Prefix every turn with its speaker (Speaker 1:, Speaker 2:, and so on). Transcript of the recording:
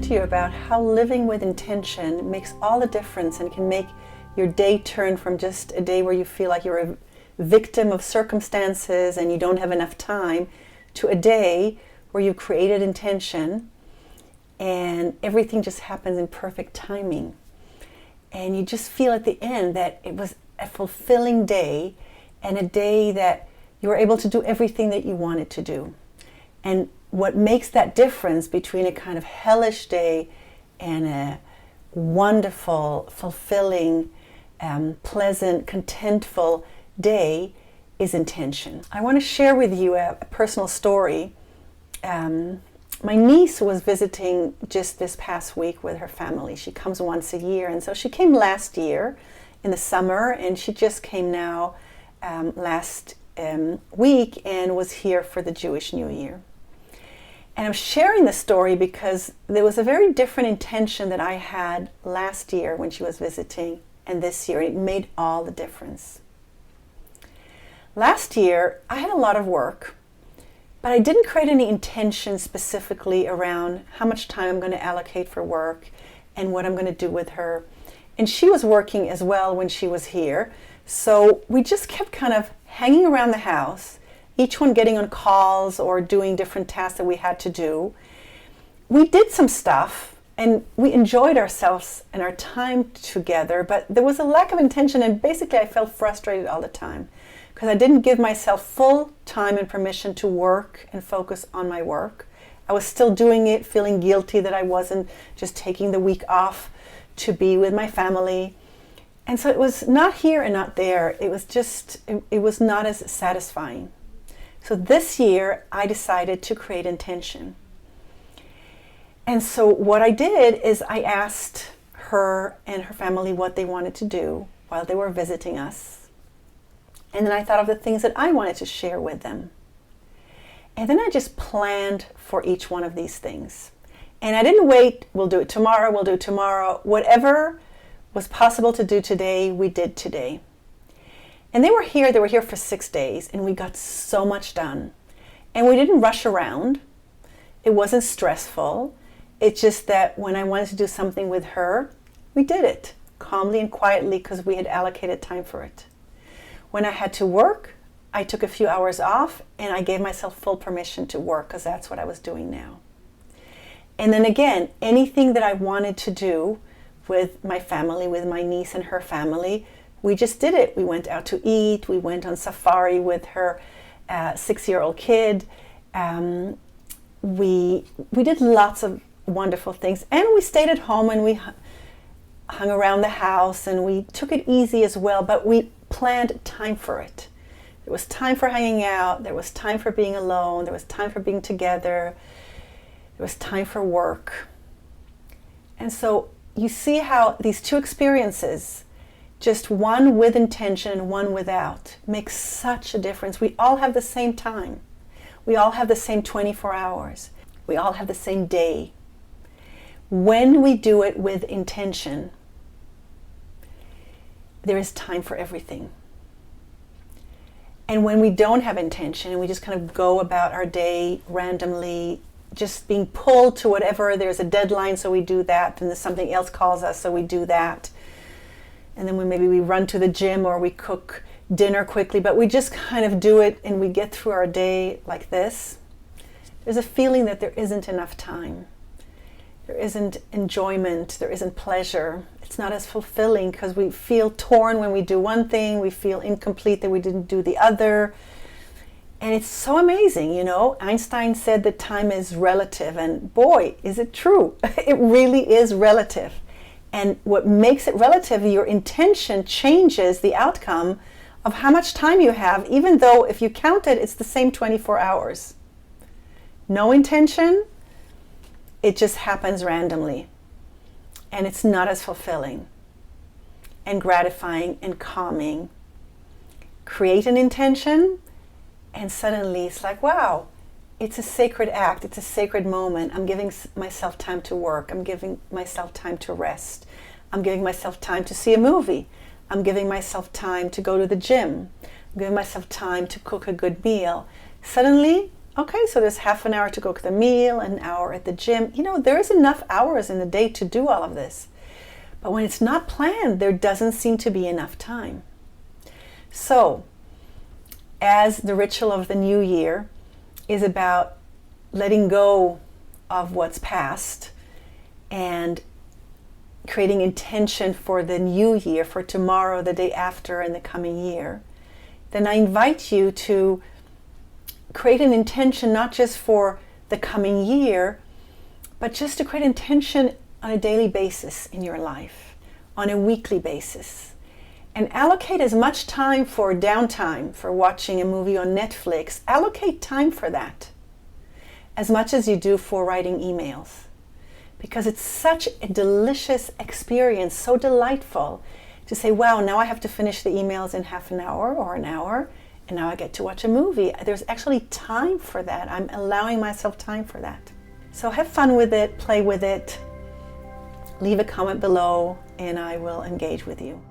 Speaker 1: to you about how living with intention makes all the difference and can make your day turn from just a day where you feel like you're a victim of circumstances and you don't have enough time to a day where you've created intention and everything just happens in perfect timing. And you just feel at the end that it was a fulfilling day and a day that you were able to do everything that you wanted to do. And what makes that difference between a kind of hellish day and a wonderful, fulfilling, pleasant, contentful day is intention. I want to share with you a personal story. My niece was visiting just this past week with her family. She comes once a year, and so she came last year in the summer, and she just came now last week and was here for the Jewish New Year. And I'm sharing this story because there was a very different intention that I had last year when she was visiting and this year. It made all the difference. Last year, I had a lot of work, but I didn't create any intention specifically around how much time I'm going to allocate for work and what I'm going to do with her. And she was working as well when she was here. So we just kept kind of hanging around the house, each one getting on calls or doing different tasks that we had to do. We did some stuff and we enjoyed ourselves and our time together, but there was a lack of intention, and basically I felt frustrated all the time because I didn't give myself full time and permission to work and focus on my work. I was still doing it, feeling guilty that I wasn't just taking the week off to be with my family. And so it was not here and not there. It was just, it was not as satisfying. So this year I decided to create intention. And so what I did is I asked her and her family what they wanted to do while they were visiting us. And then I thought of the things that I wanted to share with them. And then I just planned for each one of these things. And I didn't wait, we'll do it tomorrow. Whatever was possible to do today, we did today. And they were here for 6 days, and we got so much done. And we didn't rush around. It wasn't stressful. It's just that when I wanted to do something with her, we did it calmly and quietly because we had allocated time for it. When I had to work, I took a few hours off and I gave myself full permission to work because that's what I was doing now. And then again, anything that I wanted to do with my family, with my niece and her family, we just did it. We went out to eat. We went on safari with her 6-year-old kid. We did lots of wonderful things. And we stayed at home and we hung around the house and we took it easy as well, but we planned time for it. There was time for hanging out. There was time for being alone. There was time for being together. There was time for work. And so you see how these two experiences, just one with intention and one without, makes such a difference. We all have the same time. We all have the same 24 hours. We all have the same day. When we do it with intention, there is time for everything. And when we don't have intention and we just kind of go about our day randomly, just being pulled to whatever, there's a deadline, so we do that, and then something else calls us, so we do that. And then maybe we run to the gym or we cook dinner quickly, but we just kind of do it and we get through our day like this. There's a feeling that there isn't enough time. There isn't enjoyment, there isn't pleasure. It's not as fulfilling because we feel torn when we do one thing, we feel incomplete that we didn't do the other. And it's so amazing, you know. Einstein said that time is relative, and boy, is it true. It really is relative. And what makes it relative, your intention changes the outcome of how much time you have, even though if you count it, it's the same 24 hours. No intention, it just happens randomly. And it's not as fulfilling and gratifying and calming. Create an intention, and suddenly it's like, wow, it's a sacred act. It's a sacred moment. I'm giving myself time to work. I'm giving myself time to rest. I'm giving myself time to see a movie. I'm giving myself time to go to the gym. I'm giving myself time to cook a good meal. Suddenly, Okay, so there's half an hour to cook the meal, an hour at the gym. There is enough hours in the day to do all of this. But when it's not planned, there doesn't seem to be enough time. So, as the ritual of the new year is about letting go of what's past and creating intention for the new year, for tomorrow, the day after, and the coming year, then I invite you to create an intention not just for the coming year, but just to create intention on a daily basis in your life, on a weekly basis. And allocate as much time for downtime, for watching a movie on Netflix. Allocate time for that, as much as you do for writing emails. Because it's such a delicious experience, so delightful to say, wow, now I have to finish the emails in half an hour or an hour, and now I get to watch a movie. There's actually time for that. I'm allowing myself time for that. So have fun with it, play with it, leave a comment below, and I will engage with you.